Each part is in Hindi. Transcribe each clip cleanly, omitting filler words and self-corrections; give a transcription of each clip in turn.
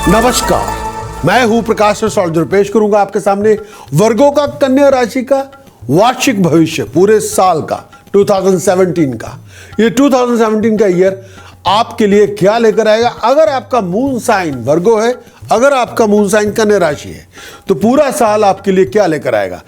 नमस्कार, मैं हूं प्रकाश रसौल जो पेश करूंगा आपके सामने वर्गों का कन्या राशि का वार्षिक भविष्य पूरे साल का 2017 का। ये 2017 का ईयर आपके लिए क्या लेकर आएगा। अगर आपका मून साइन वर्गो है, अगर आपका मून साइन कन्या राशि है, तो पूरा साल आपके लिए क्या लेकर आएगा।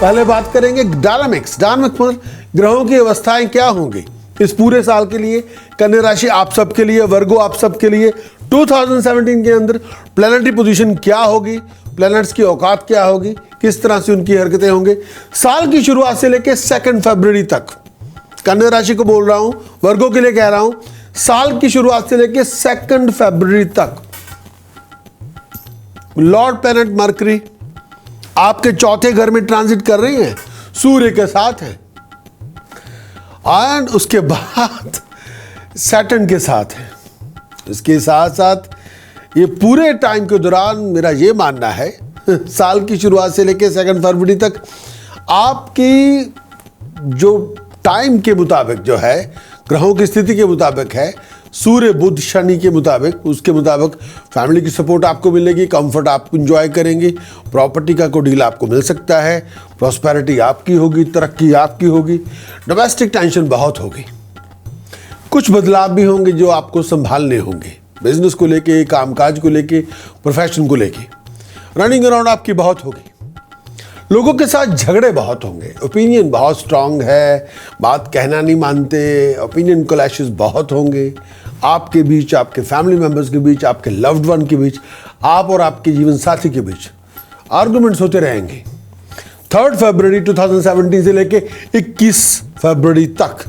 पहले बात करेंगे डायनामिक्स मतलब ग्रहों की अवस्थाएं क्या होंगी इस पूरे साल के लिए। कन्या राशि आप सबके लिए, वर्गो आप सबके लिए 2017 के अंदर प्लैनेटरी पोजीशन क्या होगी, प्लैनेट्स की औकात क्या होगी, किस तरह से उनकी हरकतें होंगे। साल की शुरुआत से लेकर 2 फरवरी तक, कन्या राशि को बोल रहा हूं, वर्गो के लिए कह रहा हूं, साल की शुरुआत से लेकर 2 फरवरी तक लॉर्ड प्लैनेट मरकरी आपके चौथे घर में ट्रांजिट कर रही हैं, सूर्य के साथ है, एंड उसके बाद सैटर्न के साथ है। इसके साथ साथ ये पूरे टाइम के दौरान मेरा ये मानना है साल की शुरुआत से लेकर 2 फरवरी तक आपकी जो टाइम के मुताबिक जो है, ग्रहों की स्थिति के मुताबिक है, सूर्य बुध शनि के मुताबिक, उसके मुताबिक फैमिली की सपोर्ट आपको मिलेगी, कंफर्ट आप इंजॉय करेंगे, प्रॉपर्टी का कोई डील आपको मिल सकता है, प्रॉस्पेरिटी आपकी होगी, तरक्की आपकी होगी, डोमेस्टिक टेंशन बहुत होगी, कुछ बदलाव भी होंगे जो आपको संभालने होंगे, बिजनेस को लेके, कामकाज को लेके, प्रोफेशन को लेके रनिंग अराउंड आपकी बहुत होगी। लोगों के साथ झगड़े बहुत होंगे, ओपिनियन बहुत स्ट्रांग है, बात कहना नहीं मानते, ओपिनियन क्लैशेस बहुत होंगे आपके बीच, आपके फैमिली मेंबर्स के बीच, आपके लव्ड वन के बीच, आप और आपके जीवन साथी के बीच आर्गुमेंट्स होते रहेंगे। 3 फरवरी 2017 से लेके 21 फरवरी तक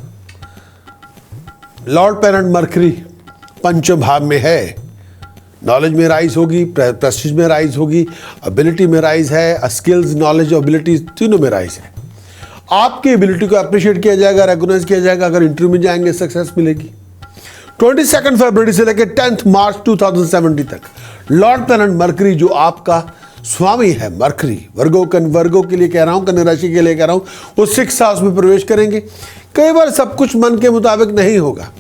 लॉर्ड प्लैनेट मरकरी पंचम भाव में है। नॉलेज में राइज होगी, प्रेस्टीज में राइज होगी, एबिलिटी में राइज है, स्किल्स, नॉलेज और एबिलिटीज तीनों में राइज है। आपकी एबिलिटी को अप्रिशिएट किया जाएगा, रेकग्नाइज किया जाएगा। अगर इंटरव्यू में जाएंगे सक्सेस मिलेगी। 22 फरवरी से लेकर 10 मार्च 2070 तक लॉर्ड प्लैनेट मरकरी जो आपका स्वामी है, मरकरी वर्गो के लिए कह रहा हूं, कन्या राशि के लिए कह रहा हूं, वो 6th हाउस में प्रवेश करेंगे। कई बार सब कुछ मन के मुताबिक नहीं होगा,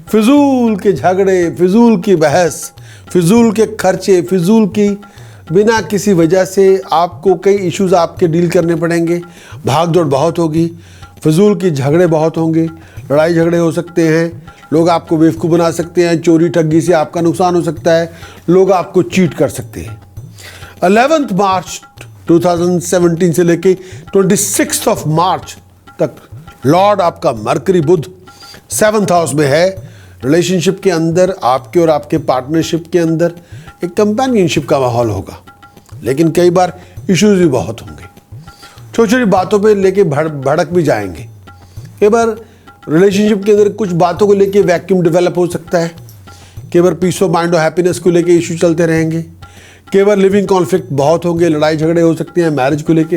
फिजूल के झगड़े, फिजूल की बहस, फिजूल के खर्चे, फिजूल की बिना किसी वजह से आपको कई इश्यूज आपके डील करने पड़ेंगे, भाग दौड़ बहुत होगी, फिजूल की झगड़े बहुत होंगे, लड़ाई झगड़े हो सकते हैं, लोग आपको बेवकूफ़ बना सकते हैं, चोरी ठगी से आपका नुकसान हो सकता है, लोग आपको चीट कर सकते हैं। 11 मार्च 2017 से लेके 26 मार्च तक लॉर्ड आपका मरकरी बुध 7th हाउस में है। रिलेशनशिप के अंदर, आपके और आपके पार्टनरशिप के अंदर एक कंपेनियनशिप का माहौल होगा, लेकिन कई बार इश्यूज भी बहुत होंगे, छोटी छोटी बातों पे लेके भड़क भी जाएंगे। कई बार रिलेशनशिप के अंदर कुछ बातों को लेके वैक्यूम डेवलप हो सकता है, कई बार पीस ऑफ माइंड और हैप्पीनेस को लेके इशू चलते रहेंगे, कई बार लिविंग कॉन्फ्लिक्ट बहुत होंगे, लड़ाई झगड़े हो सकते हैं मैरिज को लेके,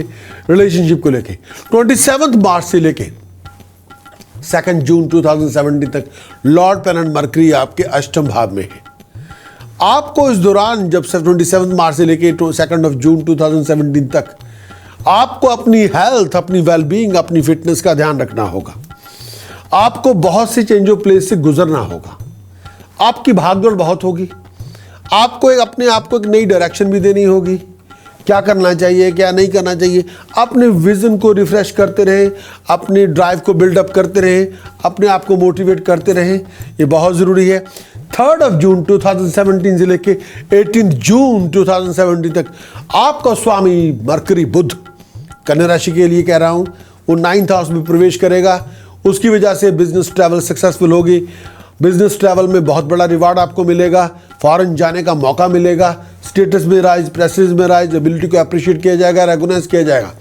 रिलेशनशिप को लेके। 27 मार्च से लेके 2 जून 2017 तक लॉर्ड प्लैनेट मरकरी आपके अष्टम भाव में है। आपको इस दौरान जब 27 मार्च से लेके 2 जून 2017 तक आपको अपनी हेल्थ, अपनी वेलबींग, अपनी फिटनेस का ध्यान रखना होगा। आपको बहुत सी चेंज ऑफ प्लेस से गुजरना होगा, आपकी भागदौड़ बहुत होगी, आपको अपने आप को एक नई डायरेक्शन भी देनी होगी, क्या करना चाहिए, क्या नहीं करना चाहिए। अपने विजन को रिफ्रेश करते रहें, अपनी ड्राइव को बिल्डअप करते रहें, अपने आप को मोटिवेट करते रहें, ये बहुत ज़रूरी है। 3 जून 2017 से लेके 18 जून 2017 तक आपका स्वामी मरकरी बुध, कन्या राशि के लिए कह रहा हूँ, वो 9th हाउस में प्रवेश करेगा। उसकी वजह से बिजनेस ट्रैवल सक्सेसफुल होगी, बिजनेस ट्रैवल में बहुत बड़ा रिवार्ड आपको मिलेगा, फॉरेन जाने का मौका मिलेगा, स्टेटस में राइज, प्रेस्टीज में राइज, एबिलिटी को अप्रिशिएट किया जाएगा, रेकग्नाइज किया जाएगा।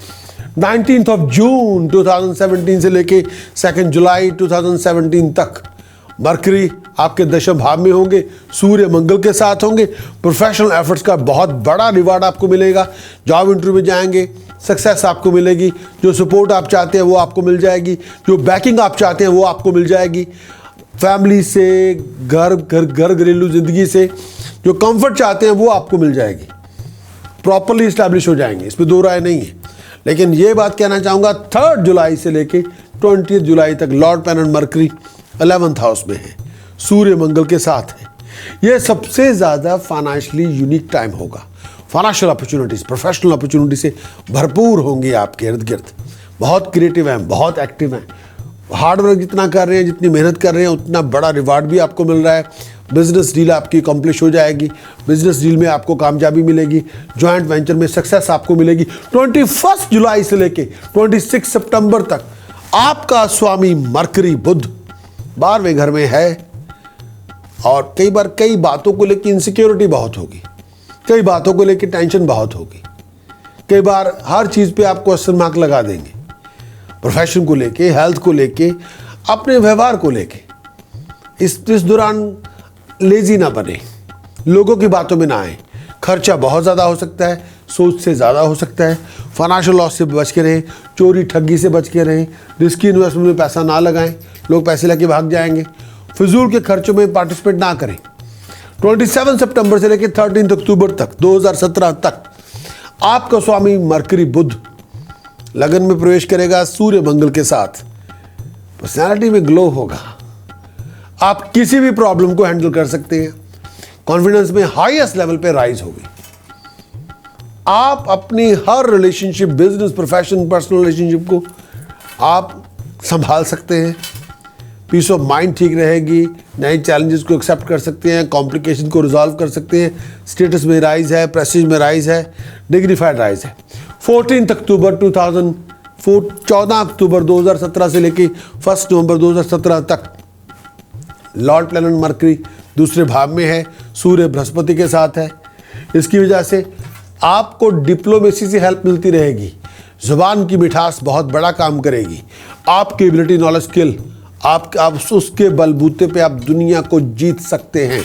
19 जून 2017 से लेके 2 जुलाई 2017 तक मरकरी आपके दशम भाव में होंगे, सूर्य मंगल के साथ होंगे। प्रोफेशनल एफर्ट्स का बहुत बड़ा रिवार्ड आपको मिलेगा, जॉब इंटरव्यू में जाएंगे, सक्सेस आपको मिलेगी, जो सपोर्ट आप चाहते हैं वो आपको मिल जाएगी, जो बैकिंग आप चाहते हैं वो आपको मिल जाएगी। फैमिली से, घर घरेलू ज़िंदगी से जो कंफर्ट चाहते हैं वो आपको मिल जाएगी, प्रॉपरली इस्टेब्लिश हो जाएंगे, इसमें दो राय नहीं है। लेकिन ये बात कहना चाहूँगा 3 जुलाई से लेके 20 जुलाई तक Lord planet mercury 11th house में है, सूर्य मंगल के साथ है। यह सबसे ज़्यादा फाइनेंशियली यूनिक टाइम होगा। फाइनेंशियल अपॉर्चुनिटीज़, प्रोफेशनल अपॉर्चुनिटी से भरपूर होंगी आपके इर्द गिर्द। बहुत क्रिएटिव हैं, बहुत एक्टिव हैं, हार्ड वर्क जितना कर रहे हैं, जितनी मेहनत कर रहे हैं, उतना बड़ा रिवार्ड भी आपको मिल रहा है। बिजनेस डील आपकी अकम्प्लिश हो जाएगी, बिजनेस डील में आपको कामयाबी मिलेगी, जॉइंट वेंचर में सक्सेस आपको मिलेगी। 21 जुलाई से लेके 26 सितंबर तक आपका स्वामी मरकरी बुध 12वें घर में है और कई बार कई बातों को लेकर इनसिक्योरिटी बहुत होगी, कई बातों को लेकर टेंशन बहुत होगी, कई बार हर चीज़ पे आप क्वेश्चन मार्क लगा देंगे, प्रोफेशन को लेके, हेल्थ को लेके, अपने व्यवहार को लेके। इस दौरान लेजी ना बने, लोगों की बातों में ना आए। खर्चा बहुत ज़्यादा हो सकता है, सोच से ज़्यादा हो सकता है। फाइनेंशियल लॉस से बच के रहें, चोरी ठगी से बच के रहें, रिस्की इन्वेस्टमेंट में पैसा ना लगाएं, लोग पैसे लेके भाग जाएंगे। फिजूल के खर्चों में पार्टिसिपेट ना करें। 27 सितंबर से लेकर 13 अक्टूबर तक 2017 तक आपका स्वामी मरकरी बुध लगन में प्रवेश करेगा सूर्य मंगल के साथ। पर्सनैलिटी में ग्लो होगा, आप किसी भी प्रॉब्लम को हैंडल कर सकते हैं। कॉन्फिडेंस में हाईएस्ट लेवल पे राइज होगी। आप अपनी हर relationship, business, profession, personal relationship को आप संभाल सकते हैं। पीस ऑफ माइंड ठीक रहेगी, नए चैलेंजेस को एक्सेप्ट कर सकते हैं, कॉम्प्लिकेशन को रिजॉल्व कर सकते हैं। स्टेटस में राइज है, प्रेस्टीज में राइज है, डिग्निफाइड राइज है। 14 अक्टूबर 14 अक्टूबर 2017 से लेकर 1 नवंबर 2017 तक लॉर्ड प्लैनेट मरकरी दूसरे भाव में है, सूर्य बृहस्पति के साथ है। इसकी वजह से आपको डिप्लोमेसी से हेल्प मिलती रहेगी। जुबान की मिठास बहुत बड़ा काम करेगी। आपकी एबिलिटी, नॉलेज, स्किल, आप उसके बलबूते पे आप दुनिया को जीत सकते हैं।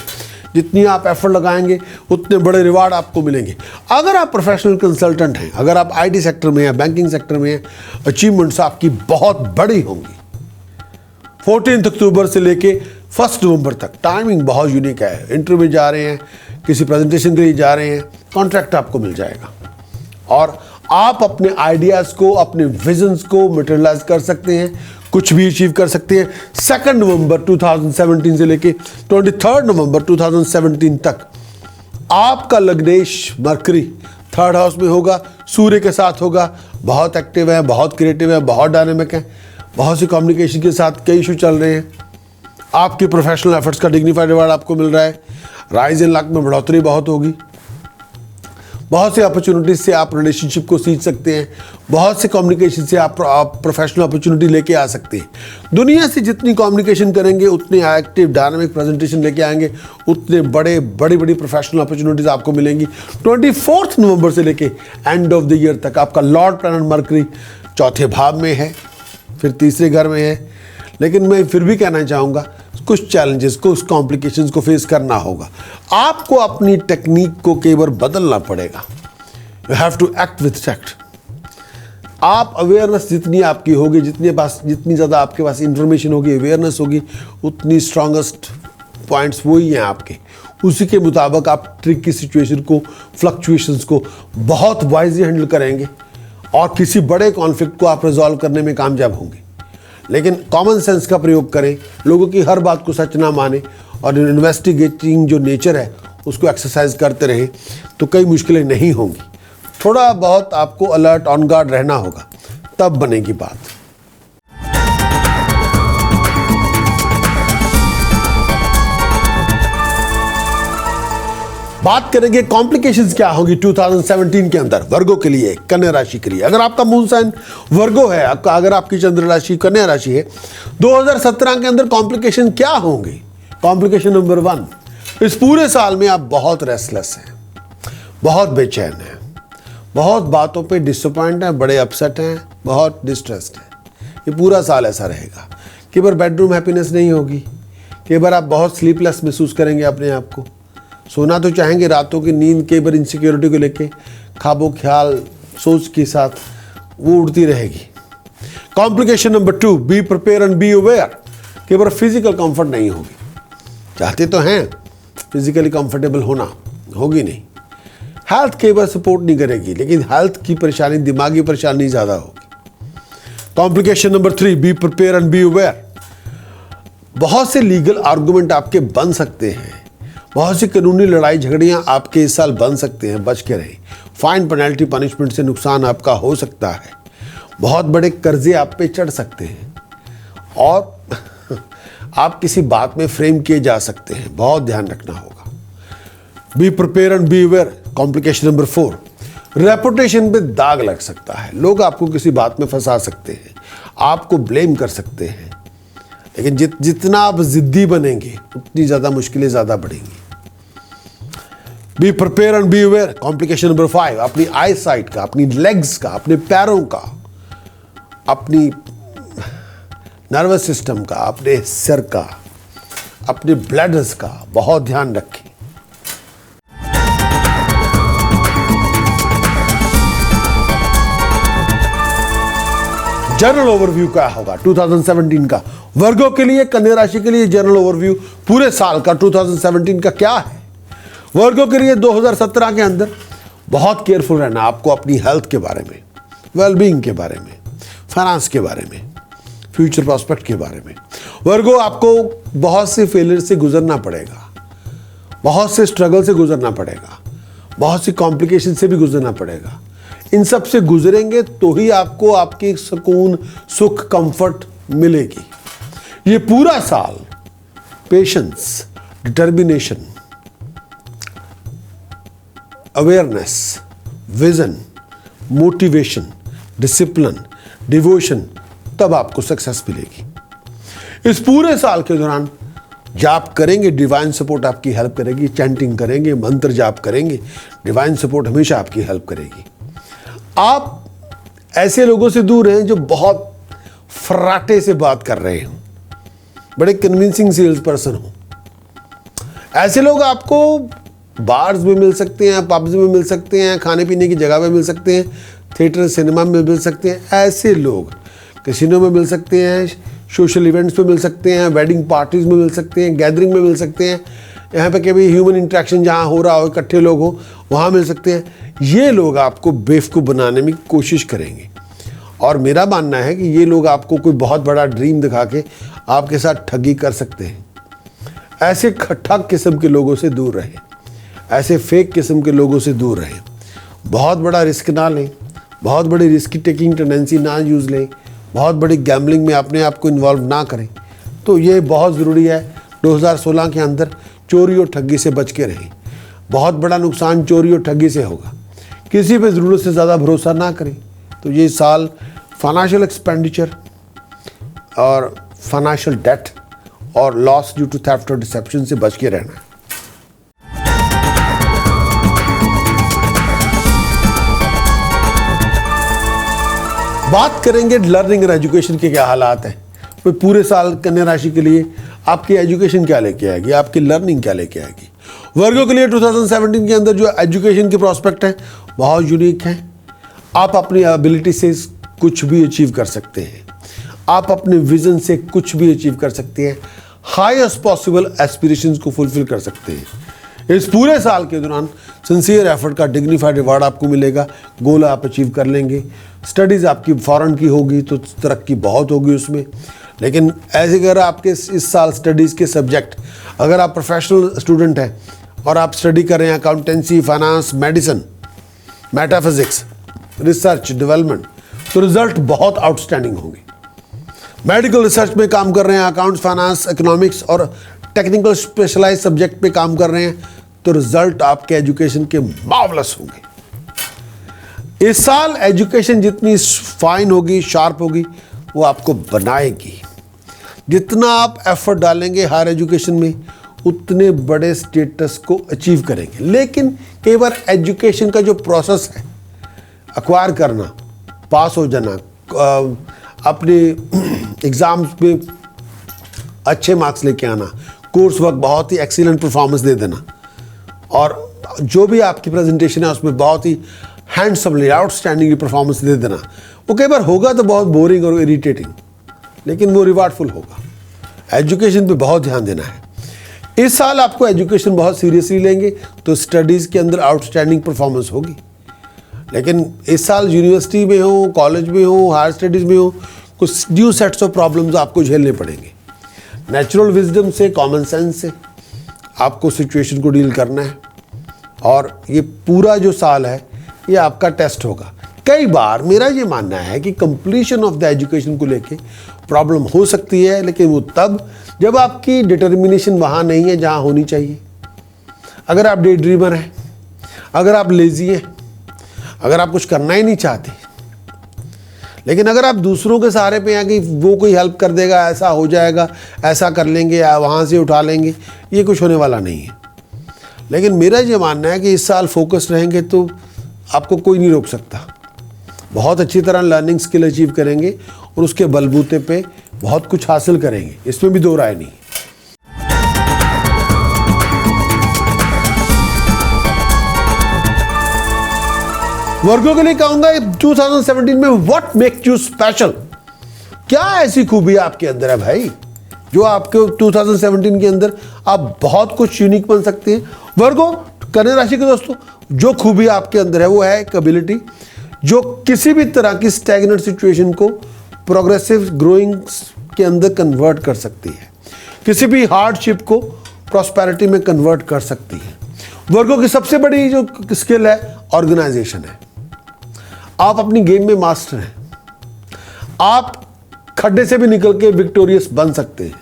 जितनी आप एफर्ट लगाएंगे उतने बड़े रिवार्ड आपको मिलेंगे। अगर आप प्रोफेशनल कंसल्टेंट हैं, अगर आप आईटी सेक्टर में हैं, बैंकिंग सेक्टर में हैं, अचीवमेंट्स आपकी बहुत बड़ी होंगी। 14 अक्टूबर से लेके 1 नवंबर तक टाइमिंग बहुत यूनिक है। इंटरव्यू में जा रहे हैं, किसी प्रेजेंटेशन के लिए जा रहे हैं, कॉन्ट्रैक्ट आपको मिल जाएगा और आप अपने आइडियाज़ को, अपने विजन्स को मटेरियलाइज कर सकते हैं, कुछ भी अचीव कर सकते हैं। 2 नवंबर 2017 से लेके 23 नवंबर 2017 तक आपका लग्नेश मरकरी 3rd हाउस में होगा, सूर्य के साथ होगा। बहुत एक्टिव है, बहुत क्रिएटिव है, बहुत डायनेमिक है, बहुत सी कम्युनिकेशन के साथ कई इशू चल रहे हैं। आपके प्रोफेशनल एफर्ट्स का डिग्निफाइड रिवार्ड आपको मिल रहा है। राइज इन लक में बढ़ोतरी बहुत होगी। बहुत से अपॉर्चुनिटीज से आप रिलेशनशिप को सीख सकते हैं। बहुत से कम्युनिकेशन से आप प्रोफेशनल अपॉर्चुनिटी लेके आ सकते हैं। दुनिया से जितनी कम्युनिकेशन करेंगे, उतने एक्टिव डायनामिक प्रेजेंटेशन लेके आएंगे, उतने बड़ी प्रोफेशनल अपॉर्चुनिटीज आपको मिलेंगी। 24 नवंबर से लेके एंड ऑफ द ईयर तक आपका लॉर्ड प्लैनेट मरकरी 4थे भाव में है, फिर 3रे घर में है। लेकिन मैं फिर भी कहना चाहूँगा, कुछ चैलेंजेस, कुछ कॉम्प्लिकेशंस को फेस करना होगा। आपको अपनी टेक्निक को कई बार बदलना पड़ेगा। You have to act with tact. आप अवेयरनेस जितनी आपकी होगी, जितनी ज़्यादा आपके पास इंफॉर्मेशन होगी, अवेयरनेस होगी, उतनी स्ट्रॉन्गेस्ट पॉइंट्स वही हैं आपके। उसी के मुताबिक आप ट्रिक की सिचुएशन को, फ्लक्चुएशंस को बहुत वाइजली हैंडल करेंगे और किसी बड़े कॉन्फ्लिक्ट को आप रिजॉल्व करने में कामयाब होंगे। लेकिन कॉमन सेंस का प्रयोग करें, लोगों की हर बात को सच ना माने और इन्वेस्टिगेटिंग जो नेचर है उसको एक्सरसाइज करते रहें तो कई मुश्किलें नहीं होंगी। थोड़ा बहुत आपको अलर्ट, ऑन गार्ड रहना होगा, तब बनेगी बात। बात करेंगे कॉम्प्लिकेशंस क्या होगी 2017 के अंदर वर्गो के लिए, कन्या राशि के लिए। अगर आपका मून साइन वर्गो है, अगर आपकी चंद्र राशि कन्या राशि है, 2017 के अंदर कॉम्प्लिकेशन क्या होंगे? कॉम्प्लिकेशन नंबर 1, इस पूरे साल में आप बहुत रेस्टलेस हैं, बहुत बेचैन हैं, बहुत बातों पे डिसअपॉइंट हैं, बड़े अपसेट हैं, बहुत डिस्ट्रेस्ड हैं। ये पूरा साल ऐसा रहेगा। कई बार बेडरूम हैप्पीनेस नहीं होगी, कई बार आप बहुत स्लीपलेस महसूस करेंगे अपने आप को। सोना तो चाहेंगे, रातों की नींद कई बार इनसिक्योरिटी को लेके, ख्वाबो ख्याल, सोच के साथ वो उड़ती रहेगी। Complication number 2, be prepare and be aware. कई बार फिजिकल कंफर्ट नहीं होगी, चाहते तो हैं फिजिकली कंफर्टेबल होना, होगी नहीं। हेल्थ कई बार सपोर्ट नहीं करेगी, लेकिन हेल्थ की परेशानी, दिमागी परेशानी ज़्यादा होगी। Complication number 3, be prepare and be aware. बहुत से लीगल आर्गुमेंट आपके बन सकते हैं, बहुत सी कानूनी लड़ाई झगड़ियां आपके इस साल बन सकते हैं, बच के रहें। फाइन, पेनल्टी, पनिशमेंट से नुकसान आपका हो सकता है। बहुत बड़े कर्जे आप पे चढ़ सकते हैं और आप किसी बात में फ्रेम किए जा सकते हैं, बहुत ध्यान रखना होगा। Be prepare and be aware. Complication number 4, reputation पे दाग लग सकता है। लोग आपको किसी बात में फंसा सकते हैं, आपको ब्लेम कर सकते हैं, लेकिन जितना आप जिद्दी बनेंगे उतनी ज़्यादा मुश्किलें ज़्यादा बढ़ेंगी। Be prepare and be aware. Complication number 5, अपनी आई साइट का, अपनी लेग्स का, अपने पैरों का, अपनी नर्वस सिस्टम का, अपने सिर का, अपने ब्लडर्स का बहुत ध्यान रखें। जनरल ओवरव्यू क्या होगा 2017 का? वर्गों के लिए, कन्या राशि के लिए जनरल ओवरव्यू पूरे साल का 2017 का क्या है? वर्गों के लिए 2017 के अंदर बहुत केयरफुल रहना आपको, अपनी हेल्थ के बारे में, वेलबींग के बारे में, फाइनेंस के बारे में, फ्यूचर प्रॉस्पेक्ट के बारे में। वर्गों, आपको बहुत से फेलियर से गुजरना पड़ेगा, बहुत से स्ट्रगल से गुजरना पड़ेगा, बहुत सी कॉम्प्लिकेशन से भी गुजरना पड़ेगा। इन सब से गुजरेंगे तो ही आपको आपकी सुकून, सुख, कंफर्ट मिलेगी। ये पूरा साल patience, determination, awareness, vision, motivation, discipline, devotion, तब आपको सक्सेस मिलेगी। इस पूरे साल के दौरान जाप करेंगे, डिवाइन सपोर्ट आपकी हेल्प करेगी। चैंटिंग करेंगे, मंत्र जाप करेंगे, डिवाइन सपोर्ट हमेशा आपकी हेल्प करेगी। आप ऐसे लोगों से दूर रहें जो बहुत फर्राटे से बात कर रहे हों, बड़े कन्विंसिंग सेल्स पर्सन हो। ऐसे लोग आपको बार्स में मिल सकते हैं, पब्स में मिल सकते हैं, खाने पीने की जगह में मिल सकते हैं, थिएटर, सिनेमा में मिल सकते हैं। ऐसे लोग कैसीनो में मिल सकते हैं, सोशल इवेंट्स में मिल सकते हैं, वेडिंग पार्टीज में मिल सकते हैं, गैदरिंग में मिल सकते हैं। यहाँ पे कभी ह्यूमन इंटरेक्शन जहाँ हो रहा हो, इकट्ठे लोग हो, वहाँ मिल सकते हैं। ये लोग आपको बेवकूफ़ बनाने की कोशिश करेंगे और मेरा मानना है कि ये लोग आपको कोई बहुत बड़ा ड्रीम दिखा के आपके साथ ठगी कर सकते हैं। ऐसे ठग किस्म के लोगों से दूर रहें, ऐसे फेक किस्म के लोगों से दूर रहें। बहुत बड़ा रिस्क ना लें, बहुत बड़ी रिस्क टेकिंग टेंडेंसी ना यूज़ लें, बहुत बड़ी गैम्बलिंग में अपने आप को इन्वॉल्व ना करें। तो ये बहुत ज़रूरी है। 2016 के अंदर चोरी और ठगी से बच के रहें। बहुत बड़ा नुकसान चोरी और ठगी से होगा। किसी पे ज़रूरत से ज़्यादा भरोसा ना करें। तो ये साल फाइनेंशियल एक्सपेंडिचर और फाइनेंशियल डेट और लॉस ड्यू टू थेफ्ट और डिसेप्शन से बच के रहना है। बात करेंगे लर्निंग और एजुकेशन के क्या हालात हैं। तो पूरे साल कन्या राशि के लिए आपकी एजुकेशन क्या लेके आएगी, आपकी लर्निंग क्या लेके आएगी। वर्गों के लिए 2017 के अंदर जो एजुकेशन के प्रोस्पेक्ट हैं बहुत यूनिक हैं। आप अपनी एबिलिटी से कुछ भी अचीव कर सकते हैं, आप अपने विजन से कुछ भी अचीव कर सकते हैं, हाईएस्ट पॉसिबल एस्पिरेशंस को फुलफिल कर सकते हैं। इस पूरे साल के दौरान सिंसियर एफर्ट का डिग्निफाइड रिवार्ड आपको मिलेगा। गोल आप अचीव कर लेंगे। स्टडीज़ आपकी फॉरेन की होगी तो तरक्की बहुत होगी उसमें। लेकिन ऐसे अगर आपके इस साल स्टडीज़ के सब्जेक्ट, अगर आप प्रोफेशनल स्टूडेंट हैं और आप स्टडी कर रहे हैं accountancy, finance, medicine, metaphysics, research, development, तो रिजल्ट बहुत आउटस्टैंडिंग होंगे। मेडिकल रिसर्च में काम कर रहे हैं, अकाउंट्स, फाइनेंस, इकोनॉमिक्स और टेक्निकल स्पेशलाइज सब्जेक्ट पे काम कर रहे हैं, तो रिजल्ट आपके एजुकेशन के मार्वलस होंगे। इस साल एजुकेशन जितनी फाइन होगी, शार्प होगी, वो आपको बनाएगी। जितना आप एफर्ट डालेंगे हायर एजुकेशन में, उतने बड़े स्टेटस को अचीव करेंगे। लेकिन कई बार एजुकेशन का जो प्रोसेस है, एक्वायर करना, पास हो जाना, अपने एग्ज़ाम्स में अच्छे मार्क्स लेके आना, कोर्स वर्क बहुत ही एक्सीलेंट परफॉर्मेंस दे देना, और जो भी आपकी प्रेजेंटेशन है उसमें बहुत ही हैंडसमली आउटस्टैंडिंग परफॉर्मेंस दे देना, वो कई बार होगा तो बहुत बोरिंग और इरिटेटिंग, लेकिन वो रिवार्डफुल होगा। एजुकेशन पे बहुत ध्यान देना है। इस साल आपको एजुकेशन बहुत सीरियसली लेंगे तो स्टडीज़ के अंदर आउटस्टैंडिंग परफॉर्मेंस होगी। लेकिन इस साल यूनिवर्सिटी में हो, कॉलेज में हो, हायर स्टडीज़ में हो, कुछ न्यू सेट्स ऑफ प्रॉब्लम्स आपको झेलने पड़ेंगे। नेचुरल विजडम से, कॉमन सेंस से आपको सिचुएशन को डील करना है। और ये पूरा जो साल है ये आपका टेस्ट होगा। कई बार मेरा ये मानना है कि कंप्लीशन ऑफ द एजुकेशन को लेके प्रॉब्लम हो सकती है, लेकिन वो तब जब आपकी डिटर्मिनेशन वहाँ नहीं है जहाँ होनी चाहिए। अगर आप डे ड्रीमर हैं, अगर आप लेजी हैं, अगर आप कुछ करना ही नहीं चाहते, लेकिन अगर आप दूसरों के सहारे पे हैं कि वो कोई हेल्प कर देगा, ऐसा हो जाएगा, ऐसा कर लेंगे, वहाँ से उठा लेंगे, ये कुछ होने वाला नहीं है। लेकिन मेरा ये मानना है कि इस साल फोकस रहेंगे तो आपको कोई नहीं रोक सकता। बहुत अच्छी तरह लर्निंग स्किल अचीव करेंगे और उसके बलबूते पे बहुत कुछ हासिल करेंगे, इसमें भी दो राय नहीं। वर्गों के लिए कहूंगा 2017 में व्हाट मेक यू स्पेशल, क्या ऐसी खूबी आपके अंदर है भाई जो आपके 2017 के अंदर आप बहुत कुछ यूनिक बन सकते हैं। वर्गों, कन्या राशि के दोस्तों, जो खूबी आपके अंदर है वो है एक एबिलिटी जो किसी भी तरह की स्टैग्नेंट सिचुएशन को प्रोग्रेसिव ग्रोइंग के अंदर कन्वर्ट कर सकती है, किसी भी हार्डशिप को प्रॉस्पेरिटी में कन्वर्ट कर सकती है। वर्गों की सबसे बड़ी जो स्किल है ऑर्गेनाइजेशन है। आप अपनी गेम में मास्टर हैं, आप खड्डे से भी निकल के विक्टोरियस बन सकते हैं,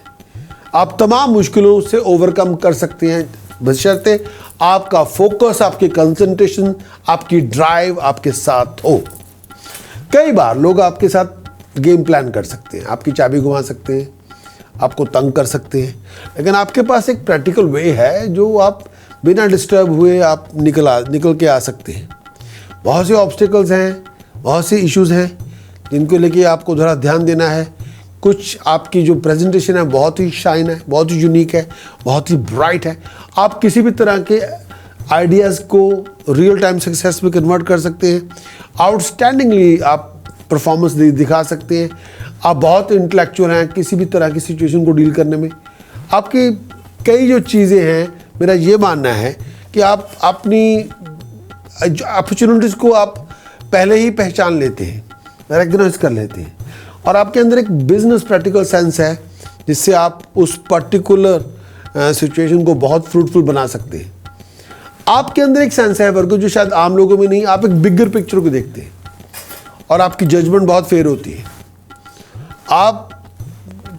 आप तमाम मुश्किलों से ओवरकम कर सकते हैं, बशर्ते आपका फोकस, आपकी कंसंट्रेशन, आपकी ड्राइव आपके साथ हो। कई बार लोग आपके साथ गेम प्लान कर सकते हैं, आपकी चाबी घुमा सकते हैं, आपको तंग कर सकते हैं, लेकिन आपके पास एक प्रैक्टिकल वे है जो आप बिना डिस्टर्ब हुए आप निकल के आ सकते हैं। बहुत से ऑब्स्टिकल्स हैं, बहुत से इश्यूज़ हैं जिनको लेके आपको थोड़ा ध्यान देना है। कुछ आपकी जो प्रेजेंटेशन है बहुत ही शाइन है, बहुत ही यूनिक है, बहुत ही ब्राइट है। आप किसी भी तरह के आइडियाज़ को रियल टाइम सक्सेस में कन्वर्ट कर सकते हैं। आउटस्टैंडिंगली आप परफॉर्मेंस दिखा सकते हैं। आप बहुत इंटेलेक्चुअल हैं किसी भी तरह की सिचुएशन को डील करने में। आपकी कई जो चीज़ें हैं, मेरा ये मानना है कि आप अपनी अपॉर्चुनिटीज़ को आप पहले ही पहचान लेते हैं, रेकग्नाइज कर लेते हैं, और आपके अंदर एक बिजनेस प्रैक्टिकल सेंस है जिससे आप उस पर्टिकुलर सिचुएशन को बहुत फ्रूटफुल बना सकते हैं। आपके अंदर एक सेंस है वर्गो जो शायद आम लोगों में नहीं, आप एक बिगर पिक्चर को देखते हैं और आपकी जजमेंट बहुत फेयर होती है। आप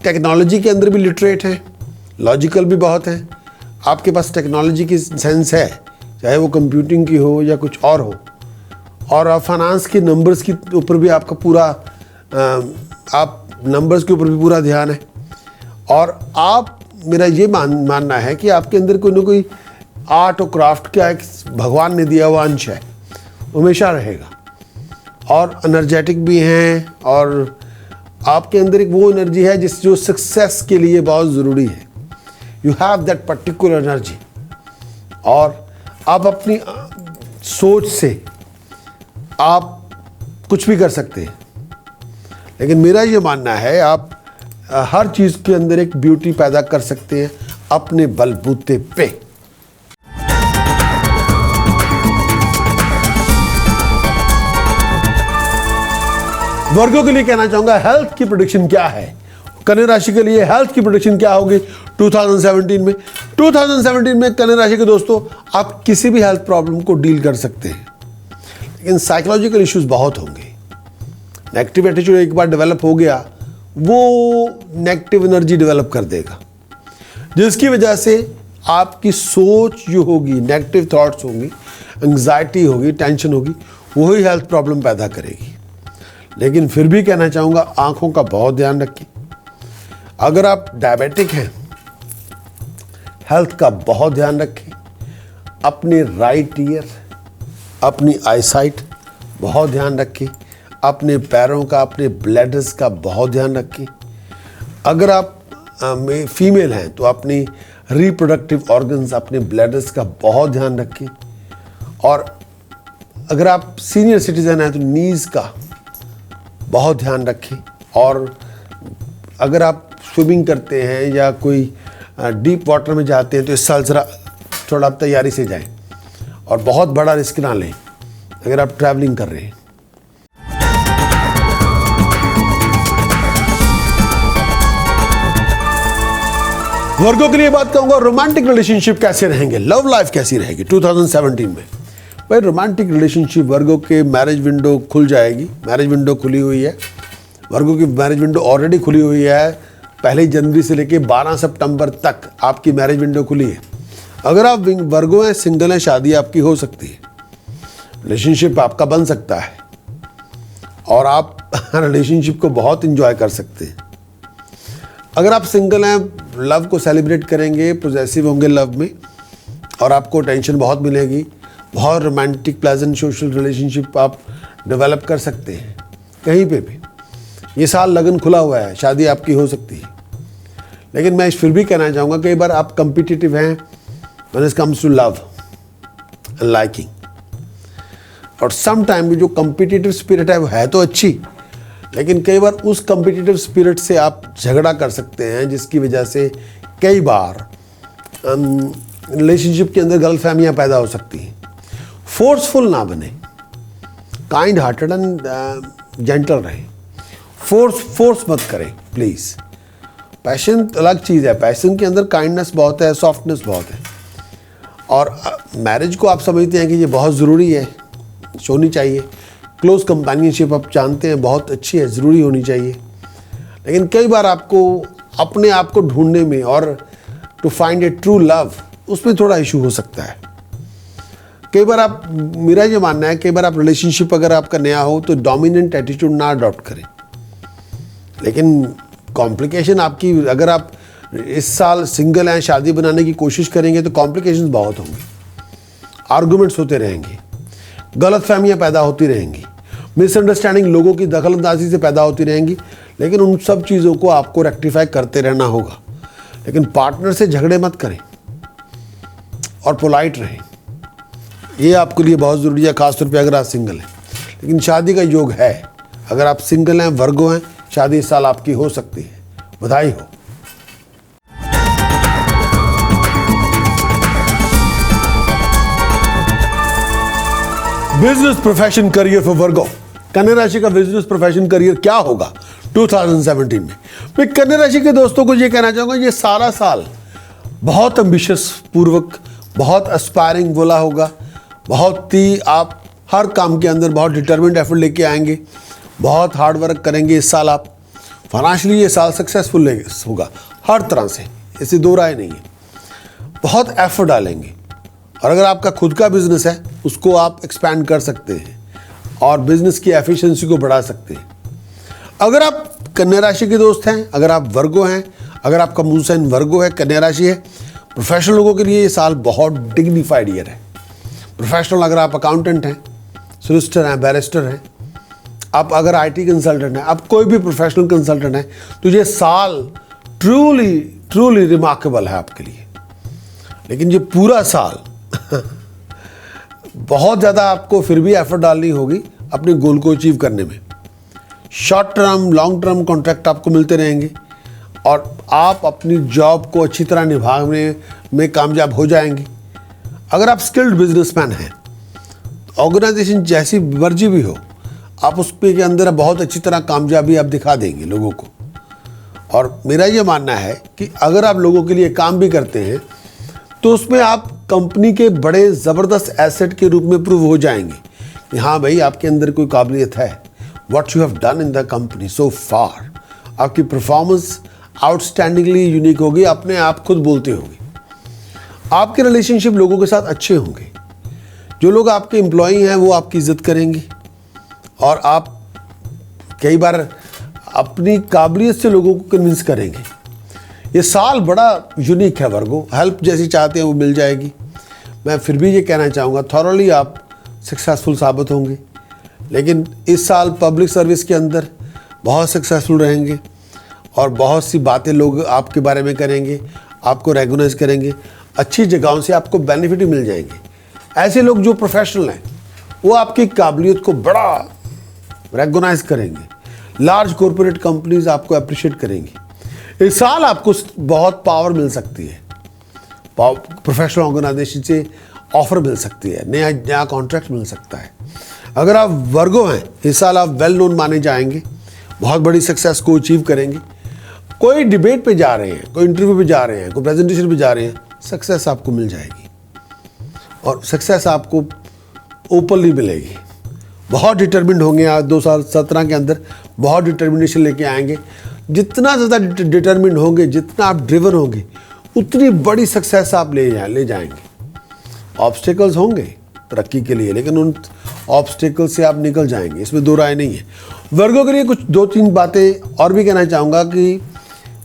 टेक्नोलॉजी के अंदर भी लिटरेट हैं, लॉजिकल भी बहुत हैं, आपके पास टेक्नोलॉजी की सेंस है, चाहे वो कंप्यूटिंग की हो या कुछ और हो, और फाइनेंस के नंबर्स के ऊपर भी आपका पूरा आप नंबर्स के ऊपर भी पूरा ध्यान है। और आप, मेरा ये मानना है कि आपके अंदर कोई ना कोई आर्ट और क्राफ्ट का एक भगवान ने दिया हुआ अंश है, हमेशा रहेगा। और एनर्जेटिक भी हैं, और आपके अंदर एक वो एनर्जी है जो सक्सेस के लिए बहुत ज़रूरी है। You have that particular energy, और आप अपनी सोच से आप कुछ भी कर सकते हैं। लेकिन मेरा ये मानना है आप हर चीज़ के अंदर एक ब्यूटी पैदा कर सकते हैं अपने बलबूते पे। वर्गों के लिए कहना चाहूंगा हेल्थ की प्रेडिक्शन क्या है। कन्या राशि के लिए हेल्थ की प्रेडिक्शन क्या होगी 2017 में। 2017 में कन्या राशि के दोस्तों, आप किसी भी हेल्थ प्रॉब्लम को डील कर सकते हैं, लेकिन साइकोलॉजिकल इश्यूज बहुत होंगे। नेगेटिव एटीट्यूड एक बार डेवलप हो गया, वो नेगेटिव एनर्जी डेवलप कर देगा, जिसकी वजह से आपकी सोच जो होगी, नेगेटिव थॉट्स होंगी, एंग्जाइटी होगी, टेंशन होगी, वही हेल्थ प्रॉब्लम पैदा करेगी। लेकिन फिर भी कहना चाहूँगा आँखों का बहुत ध्यान रखें। अगर आप डायबिटिक हैं, हेल्थ का बहुत ध्यान रखें। अपने राइट ईयर, अपनी आईसाइट बहुत ध्यान रखें। अपने पैरों का, अपने ब्लैडर्स का बहुत ध्यान रखें। अगर आप फीमेल हैं तो अपनी रिप्रोडक्टिव ऑर्गन्स, अपने ब्लैडर्स का बहुत ध्यान रखें। और अगर आप सीनियर सिटीजन हैं तो नीज़ का बहुत ध्यान रखें। और अगर आप स्विमिंग करते हैं या कोई डीप वाटर में जाते हैं तो इस साल ज़रा थोड़ा आप तैयारी से जाएं और बहुत बड़ा रिस्क ना लें अगर आप ट्रैवलिंग कर रहे हैं। वर्गों के लिए बात करूंगा, रोमांटिक रिलेशनशिप कैसे रहेंगे, लव लाइफ कैसी रहेगी 2017 में। भाई रोमांटिक रिलेशनशिप, वर्गों के मैरिज विंडो खुल जाएगी। मैरिज विंडो खुली हुई है, वर्गों की मैरिज विंडो ऑलरेडी खुली हुई है। 1 जनवरी से लेके 12 सितंबर तक आपकी मैरिज विंडो खुली है। अगर आप वर्गों हैं, सिंगल हैं, शादी आपकी हो सकती है, रिलेशनशिप आपका बन सकता है और आप रिलेशनशिप को बहुत इंजॉय कर सकते हैं। अगर आप सिंगल हैं, लव को सेलिब्रेट करेंगे, पॉजेसिव होंगे लव में और आपको टेंशन बहुत मिलेगी। बहुत रोमांटिक प्लेजेंट सोशल रिलेशनशिप आप डेवलप कर सकते हैं कहीं पे भी। ये साल लगन खुला हुआ है, शादी आपकी हो सकती है। लेकिन मैं फिर भी कहना चाहूँगा, कई बार आप कम्पिटिटिव हैं when it comes to love and liking, और सम टाइम जो कम्पिटिटिव स्पिरिट है वो है तो अच्छी, लेकिन कई बार उस कम्पिटिटिव स्पिरिट से आप झगड़ा कर सकते हैं, जिसकी वजह से कई बार रिलेशनशिप के अंदर गलतफहमियां पैदा हो सकती हैं। फोर्सफुल ना बने, काइंड हार्टेड एंड जेंटल रहें। फोर्स मत करें प्लीज़। पैशन अलग चीज़ है, पैशन के अंदर काइंडनेस बहुत है, सॉफ्टनेस बहुत है। और मैरिज को आप समझते हैं कि ये बहुत ज़रूरी है, होनी चाहिए। क्लोज कंपेनियनशिप आप जानते हैं बहुत अच्छी है, ज़रूरी होनी चाहिए। लेकिन कई बार आपको अपने आप को ढूंढने में और to find a true love, उसमें थोड़ा इशू हो सकता है। कई बार आप, मेरा ये मानना है, कई बार आप रिलेशनशिप अगर आपका नया हो तो डोमिनेंट एटीट्यूड ना अडॉप्ट करें। लेकिन कॉम्प्लिकेशन आपकी, अगर आप इस साल सिंगल हैं, शादी बनाने की कोशिश करेंगे तो कॉम्प्लिकेशंस बहुत होंगे, आर्गुमेंट्स होते रहेंगे, गलतफहमियां पैदा होती रहेंगी, मिसअंडरस्टैंडिंग लोगों की दखलंदाजी से पैदा होती रहेंगी। लेकिन उन सब चीज़ों को आपको रेक्टिफाई करते रहना होगा। लेकिन पार्टनर से झगड़े मत करें और पोलाइट रहें, ये आपके लिए बहुत ज़रूरी है, खासतौर पे अगर आप सिंगल हैं। लेकिन शादी का योग है, अगर आप सिंगल हैं, वर्गो हैं, शादी इस साल आपकी हो सकती है, बधाई हो। बिजनेस प्रोफेशन करियर फॉर वर्गो। कन्या राशि का बिजनेस प्रोफेशन करियर क्या होगा 2017 में? मैं कन्या राशि के दोस्तों को ये कहना चाहूँगा, ये सारा साल बहुत एम्बिशियस पूर्वक, बहुत एस्पायरिंग बोला होगा, बहुत ही आप हर काम के अंदर बहुत डिटर्मिन्ड एफर्ट लेके आएंगे, बहुत हार्ड वर्क करेंगे। इस साल आप फाइनेंशियली, ये साल सक्सेसफुल होगा हर तरह से, ऐसी दो राय नहीं है। बहुत एफर्ट डालेंगे और अगर आपका खुद का बिजनेस है उसको आप एक्सपैंड कर सकते हैं और बिजनेस की एफिशिएंसी को बढ़ा सकते हैं। अगर आप कन्या राशि के दोस्त हैं, अगर आप वर्गो हैं, अगर आपका मून साइन वर्गो है, कन्या राशि है, प्रोफेशनल लोगों के लिए ये साल बहुत डिग्निफाइड ईयर है। प्रोफेशनल, अगर आप अकाउंटेंट हैं, सोलिसिटर हैं, बैरिस्टर हैं, आप अगर आईटी कंसल्टेंट हैं, आप कोई भी प्रोफेशनल कंसल्टेंट हैं, तो ये साल ट्रूली रिमार्केबल है आपके लिए। लेकिन ये पूरा साल बहुत ज़्यादा आपको फिर भी एफर्ट डालनी होगी अपने गोल को अचीव करने में। Short term, long term contract आपको मिलते रहेंगे और आप अपनी जॉब को अच्छी तरह निभाने में कामयाब हो जाएंगे। अगर आप स्किल्ड बिजनेसमैन हैं, ऑर्गेनाइजेशन जैसी मर्जी भी हो, आप उसके के अंदर बहुत अच्छी तरह कामयाबी आप दिखा देंगे लोगों को। और मेरा ये मानना है कि अगर आप लोगों के लिए काम भी करते हैं तो उसमें आप कंपनी के बड़े ज़बरदस्त एसेट के रूप में प्रूव हो जाएंगे कि हाँ भाई, आपके अंदर कोई काबिलियत है। What you have done in the company so far, आपकी परफॉर्मेंस आउटस्टैंडिंगली यूनिक होगी, अपने आप खुद बोलते होगी। आपके रिलेशनशिप लोगों के साथ अच्छे होंगे, जो लोग आपके एम्प्लॉई हैं वो आपकी इज्जत करेंगे और आप कई बार अपनी काबिलियत से लोगों को कन्विंस करेंगे। ये साल बड़ा यूनिक है वर्गो, हेल्प जैसी चाहते हैं वो मिल जाएगी। मैं फिर भी ये कहना चाहूँगा, थॉरली आप सक्सेसफुल साबित होंगे। लेकिन इस साल पब्लिक सर्विस के अंदर बहुत सक्सेसफुल रहेंगे और बहुत सी बातें लोग आपके बारे में करेंगे, आपको रेगुनाइज करेंगे, अच्छी जगहों से आपको बेनिफिट ही मिल जाएंगे। ऐसे लोग जो प्रोफेशनल हैं वो आपकी काबिलियत को बड़ा रेगुनाइज करेंगे, लार्ज कॉरपोरेट कंपनीज आपको अप्रिशिएट करेंगी। इस साल आपको बहुत पावर मिल सकती है, प्रोफेशनल ऑर्गेनाइजेशन से ऑफर मिल सकती है, नया कॉन्ट्रैक्ट मिल सकता है। अगर आप वर्गो हैं, इस साल आप वेल नोन माने जाएंगे, बहुत बड़ी सक्सेस को अचीव करेंगे। कोई डिबेट पे जा रहे हैं, कोई इंटरव्यू पे जा रहे हैं, कोई प्रेजेंटेशन पे जा रहे हैं, सक्सेस आपको मिल जाएगी और सक्सेस आपको ओपनली मिलेगी। बहुत डिटर्मिन्ड होंगे आप 2017 के अंदर, बहुत डिटर्मिनेशन लेके आएंगे। जितना ज़्यादा डिटर्मिन्ड होंगे, जितना आप ड्रिवन होंगे, उतनी बड़ी सक्सेस आप ले जाएंगे। ऑब्स्टिकल्स होंगे तरक्की के लिए, लेकिन उन ऑब्स्टिकल से आप निकल जाएंगे, इसमें दो राय नहीं है। वर्गों के लिए कुछ 2-3 बातें और भी कहना चाहूँगा कि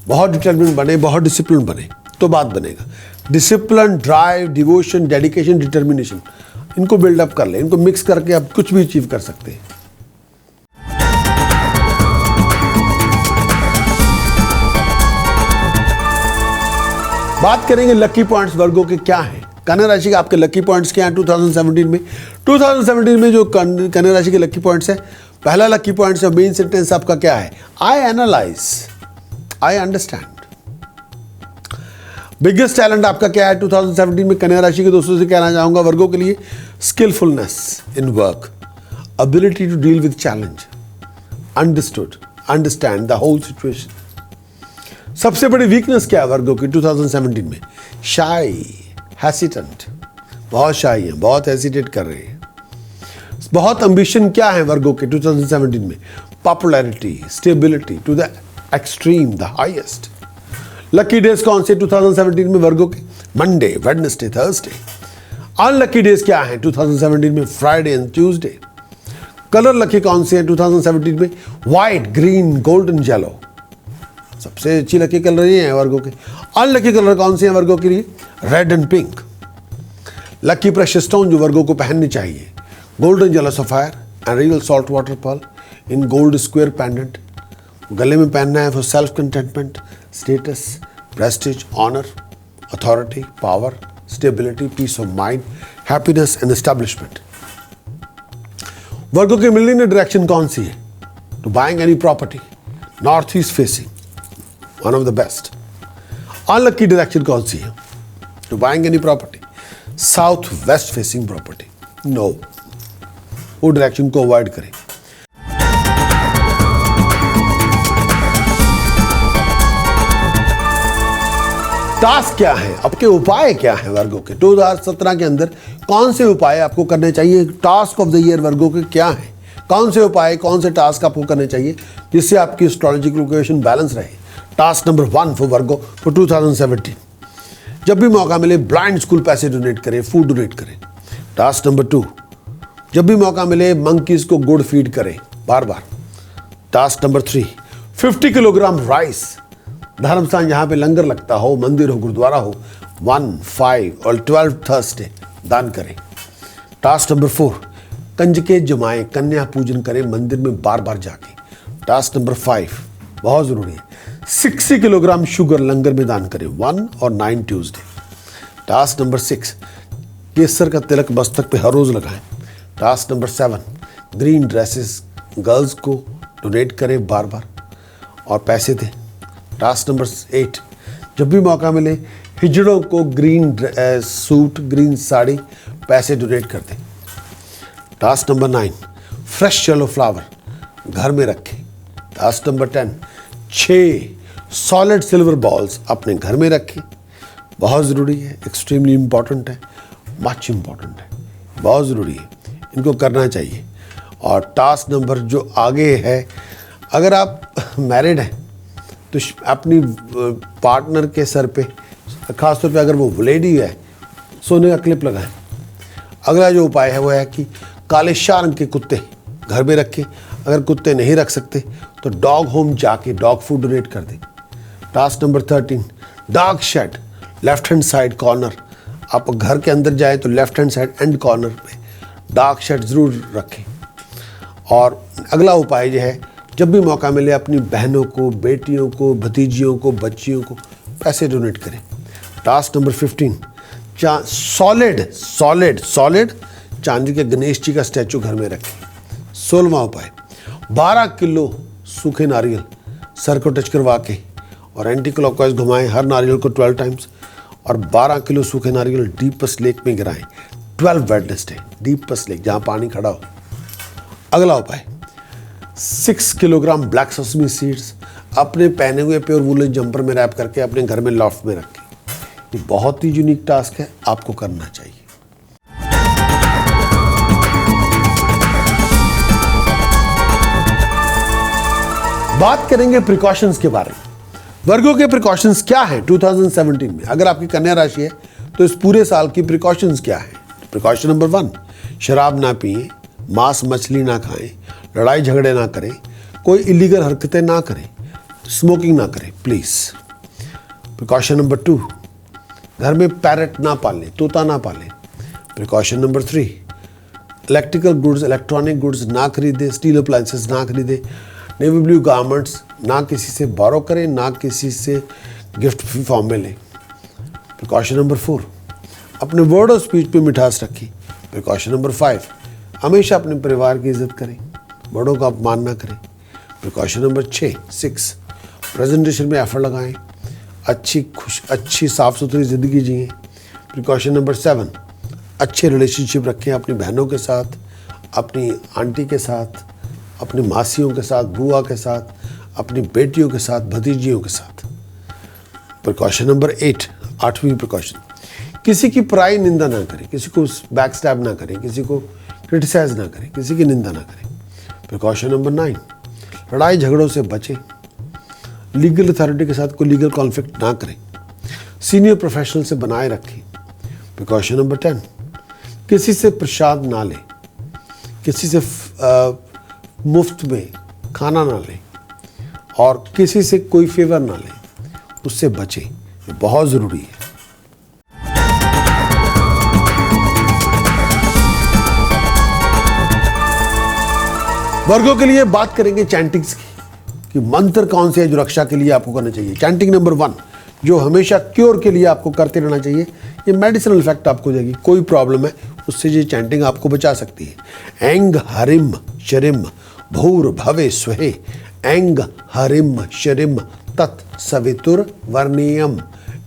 बहुत डिटर्मिन्ड बने, बहुत डिसिप्लिन बने तो बात बनेगा। Discipline, drive, devotion, dedication, determination, इनको बिल्डअप कर लें, इनको मिक्स करके आप कुछ भी अचीव कर सकते हैं। बात करेंगे लकी पॉइंट्स वर्गों के क्या हैं। कन्या राशि के आपके लकी पॉइंट्स क्या हैं 2017 में। 2017 में जो कन्या राशि के लकी पॉइंट्स है, पहला लकी पॉइंट्स है, मेन सेंटेंस आपका क्या है? I analyse, I understand. Biggest talent आपका क्या है 2017 में? कन्या राशि के दोस्तों से कहना चाहूंगा वर्गों के लिए, skilfulness in work, ability to deal with challenge, understand the whole situation. सबसे बड़ी वीकनेस क्या है वर्गों की 2017 में? शाई, हेसिटेंट, बहुत शाई है, बहुत हेसिटेट कर रहे हैं। बहुत एम्बिशन क्या है वर्गों के 2017 में? Popularity, stability to the extreme, the highest. Lucky days कौन से 2017 में वर्गों के? Monday, Wednesday, Thursday. Unlucky days क्या है 2017 में? Friday and Tuesday. Colour lucky कौन से हैं 2017 में? White, green, golden, yellow. सबसे अच्छी लकी कलर ये हैं वर्गों के। अनलकी कलर कौन से हैं वर्गों के लिए? Red and pink. Lucky precious stone जो वर्गों को पहननी चाहिए, golden yellow sapphire and real salt water pearl in gold square pendant. गले में पहनना है for self contentment, status, prestige, honour, authority, power, stability, peace of mind, happiness and establishment. वर्गों की मिलने डायरेक्शन कौन सी है? To buying any property, north east facing, one of the best. Unlucky direction कौन सी है? To buying any property, south west facing property, no, वो डायरेक्शन को अवॉइड करें। टास्क क्या है, आपके उपाय क्या है वर्गों के 2017 के अंदर? कौन से उपाय आपको करने चाहिए? टास्क ऑफ द ईयर वर्गों के क्या है? कौन से उपाय, कौन से टास्क आपको करने चाहिए जिससे आपकी एस्ट्रोलॉजिकल इक्वेशन बैलेंस रहे? Task number 1 for Virgo for 2017, जब भी मौका मिले ब्लाइंड स्कूल पैसे डोनेट करें, फूड डोनेट करें। टास्क नंबर 2, जब भी मौका मिले मंकीज को गुड़ फीड करें बार बार। टास्क नंबर 3, 50 किलोग्राम राइस धर्म स्थान जहाँ पे लंगर लगता हो, मंदिर हो, गुरुद्वारा हो, 1, 5 और 12 थर्सडे दान करें। टास्क नंबर 4, कंजके जमाएं, कन्या पूजन करें मंदिर में बार बार जाके। टास्क नंबर 5 बहुत ज़रूरी है, 60 किलोग्राम शुगर लंगर में दान करें 1 और 9 ट्यूसडे। टास्क नंबर 6, केसर का तिलक मस्तक पे हर रोज़ लगाएं। Task number 7, green dresses girls को डोनेट करें बार बार और पैसे दें। टास्क नंबर 8, जब भी मौका मिले हिजड़ों को ग्रीन सूट, ग्रीन साड़ी, पैसे डोनेट कर दें। Task number 9, fresh yellow flower घर में रखें। Task number 10, 6 solid silver balls अपने घर में रखें। बहुत ज़रूरी है, एक्सट्रीमली इम्पॉर्टेंट है, मच इम्पॉर्टेंट है, बहुत ज़रूरी है, इनको करना चाहिए। और टास्क नंबर जो आगे है, अगर आप मैरिड हैं तो अपनी पार्टनर के सर पे, खासतौर पे अगर वो लेडी है, सोने का क्लिप लगाएं। अगला जो उपाय है वो है कि काले शाह रंग के कुत्ते घर में रखें। अगर कुत्ते नहीं रख सकते तो डॉग होम जाके डॉग फूड डोनेट कर दें। Task number 13, dog shed left hand side corner, आप घर के अंदर जाए तो left hand side and corner पे डॉग शेड ज़रूर रखें। और अगला उपाय जो है, जब भी मौका मिले अपनी बहनों को, बेटियों को, भतीजियों को, बच्चियों को पैसे डोनेट करें। टास्क नंबर 15, सॉलिड चांदी के गणेश जी का स्टैचू घर में रखें। 16वां उपाय, 12 किलो सूखे नारियल सर को टच करवा के और एंटी क्लॉकवाइज घुमाएं हर नारियल को 12 टाइम्स और 12 किलो सूखे नारियल डीपेस्ट लेक में गिराएं 12 वेडनेसडे, डीपेस्ट लेक जहाँ पानी खड़ा हो। अगला उपाय, 6 किलोग्राम ब्लैक सेसमी सीड्स अपने पहने हुए प्योर वूलन जंपर में रैप करके अपने घर में लॉफ्ट में रखें। ये बहुत ही यूनिक टास्क है, आपको करना चाहिए। बात करेंगे प्रिकॉशंस के बारे में। वर्गों के प्रिकॉशंस क्या है 2017 में? अगर आपकी कन्या राशि है तो इस पूरे साल की प्रिकॉशंस क्या है? प्रिकॉशन नंबर 1, शराब ना पिए, मांस मछली ना खाएं, लड़ाई झगड़े ना करें, कोई इलीगल हरकतें ना करें, स्मोकिंग ना करें प्लीज। प्रिकॉशन नंबर 2, घर में पैरट ना पालें, तोता ना पालें। Precaution number 3, electrical goods, electronic goods ना खरीदें, स्टील अप्लायंसेस ना खरीदें, नेवी ब्लू गारमेंट्स ना किसी से बोरो करें, ना किसी से गिफ्ट फॉर्म में लें। प्रिकॉशन नंबर 4, अपने वर्ड और स्पीच पे मिठास रखें। प्रिकॉशन नंबर 5, हमेशा अपने परिवार की इज्जत करें, बड़ों का अपमान ना करें। प्रिकॉशन नंबर 6, प्रेजेंटेशन में एफर्ट लगाएं, अच्छी साफ सुथरी ज़िंदगी जिएं। प्रिकॉशन नंबर 7, अच्छे रिलेशनशिप रखें अपनी बहनों के साथ, अपनी आंटी के साथ, अपनी मासियों के साथ, बुआ के साथ, अपनी बेटियों के साथ, भतीजियों के साथ। प्रिकॉशन नंबर 8वीं प्रिकॉशन, किसी की पराई निंदा ना करें, किसी को बैक स्टैब ना करें, किसी को क्रिटिसाइज ना करें, किसी की निंदा ना करें। प्रिकॉशन नंबर 9, लड़ाई झगड़ों से बचें, लीगल अथॉरिटी के साथ कोई लीगल कॉन्फ्लिक्ट ना करें, सीनियर प्रोफेशनल से बनाए रखें। प्रिकॉशन नंबर 10, किसी से प्रसाद ना लें, किसी से मुफ्त में खाना ना लें और किसी से कोई फेवर ना लें, उससे बचें, ये बहुत ज़रूरी है। वर्गों के लिए बात करेंगे चैंटिंग्स की कि मंत्र कौन से है जो रक्षा के लिए आपको करना चाहिए। चैंटिंग नंबर 1 जो हमेशा क्योर के लिए आपको करते रहना चाहिए, ये मेडिसिनल इफेक्ट आपको देगी। कोई प्रॉब्लम है उससे ये चैंटिंग आपको बचा सकती है। एंग हरिम शरिम भूर भवे स्वे, एंग हरिम शरिम तत् सवितुर वर्णीयम,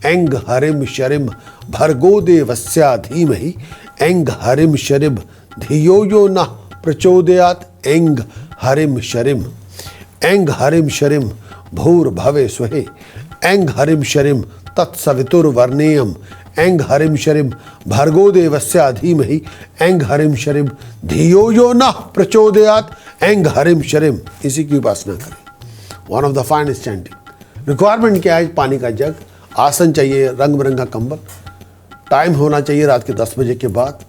एंग हरिम शरिम भर्गो देवस्या धीमहि, एंग हरिम शरिम धियो यो न प्रचोदयात्, एंग हरिम शरिम, एंग हरिम शरिम भूर भवे स्वे, एंग हरिम शरिम तत्सवितुर वर्णेयम, एंग हरिम शरिम भर्गो देवस्या धीमहि, एंग हरिम शरिम धियो यो न प्रचोदयात्, एंग हरिम शरिम। इसी की उपासना करें। One of the finest chanting. Requirement क्या है? पानी का जग, आसन चाहिए, रंग बिरंगा कंबल, टाइम होना चाहिए रात के 10 बजे के बाद।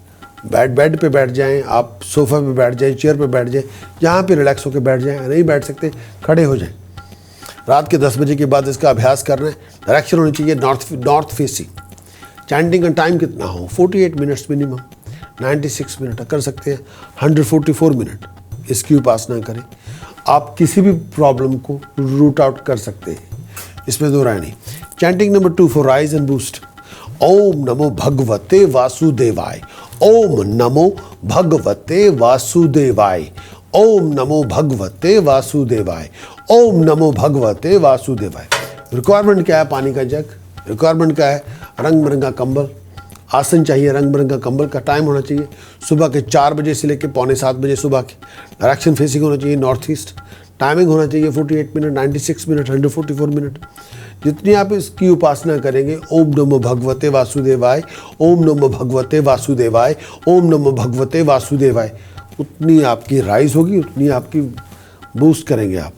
बेड पे बैठ जाएं, आप सोफा पे बैठ जाएं, चेयर पे बैठ जाएं, जहाँ पे रिलैक्स होकर बैठ जाएं। नहीं बैठ सकते खड़े हो जाएं। रात के 10 बजे के बाद इसका अभ्यास करना है। डायरेक्शन होनी चाहिए नॉर्थ फेसिंग। चैंटिंग का टाइम कितना हो? 48 मिनट्स मिनिमम, 96 मिनट कर सकते हैं, 144 मिनट इसकी उपासना करें। आप किसी भी प्रॉब्लम को रूट आउट कर सकते हैं, इसमें दो राय नहीं। Chanting number 2 for rise and boost. ओम नमो भगवते वासुदेवाय, ओम नमो भगवते वासुदेवाय, ओम नमो भगवते वासुदेवाय, ओम नमो भगवते वासुदेवाय। रिक्वायरमेंट क्या है? पानी का जग। रिक्वायरमेंट क्या है? रंग बिरंगा कंबल, आसन चाहिए, रंग बिरंगा कंबल का टाइम होना चाहिए सुबह के 4 बजे से लेकर पौने 7 बजे सुबह के। डायरेक्शन फेसिंग होना चाहिए नॉर्थ ईस्ट। टाइमिंग होना चाहिए 48 मिनट, 96 मिनट, 144 मिनट। जितनी आप इसकी उपासना करेंगे, ओम नमो भगवते वासुदेवाय, ओम नमो भगवते वासुदेवाय, ओम नमो भगवते वासुदेवाय, उतनी आपकी राइज होगी, उतनी आपकी बूस्ट करेंगे आप।